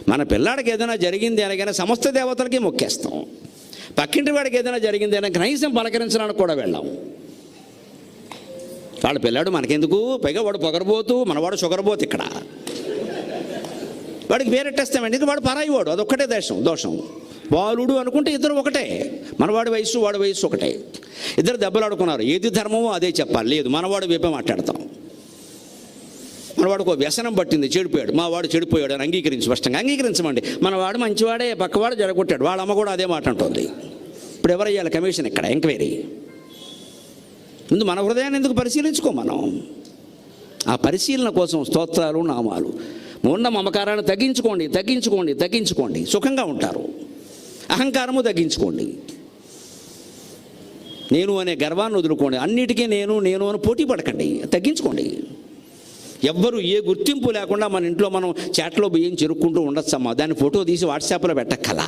మన పిల్లాడికి ఏదైనా జరిగింది అనగానే సమస్త దేవతలకి మొక్కేస్తాం. పక్కింటి వాడికి ఏదైనా జరిగింది అని కనీసం పలకరించడానికి కూడా వెళ్ళాం. వాళ్ళ పిల్లాడు మనకెందుకు, పైగా వాడు పొగరబోతు, మనవాడు షుగర్బోతు. ఇక్కడ వాడికి పేరెట్టేస్తామండి, ఇది వాడు పరాయి వాడు, అదొక్కటే దోషం. బాలుడు అనుకుంటే ఇద్దరు ఒకటే, మనవాడి వయసు వాడి వయసు ఒకటే. ఇద్దరు దెబ్బలాడుకున్నారు, ఏది ధర్మమో అదే చెప్పాలి. లేదు, మనవాడు వైపే మాట్లాడతాం. మనవాడికి వ్యసనం పట్టింది, చెడిపోయాడు, మా వాడు చెడిపోయాడు అని స్పష్టంగా అంగీకరించమండి. మనవాడు మంచివాడే, పక్కవాడు జరగొట్టాడు, వాళ్ళ అమ్మ కూడా అదే మాట అంటుంది. ఇప్పుడు ఎవరు అయ్యాలి కమిషన్? ఇక్కడ ఎంక్వైరీ. ముందు మన హృదయాన్ని ఎందుకు పరిశీలించుకో మనం. ఆ పరిశీలన కోసం స్తోత్రాలు, నామాలు. ఉన్న మమకారాన్ని తగ్గించుకోండి, సుఖంగా ఉంటారు. అహంకారము తగ్గించుకోండి, నేను అనే గర్వాన్ని వదులుకోండి. అన్నిటికీ నేను అని పోటీ పడకండి, తగ్గించుకోండి. ఎవ్వరు ఏ గుర్తింపు లేకుండా మన ఇంట్లో మనం చాట్లో బియ్యం చెరుక్కుంటూ ఉండొచ్చమ్మా, దాన్ని ఫోటో తీసి వాట్సాప్లో పెట్టక్కలా.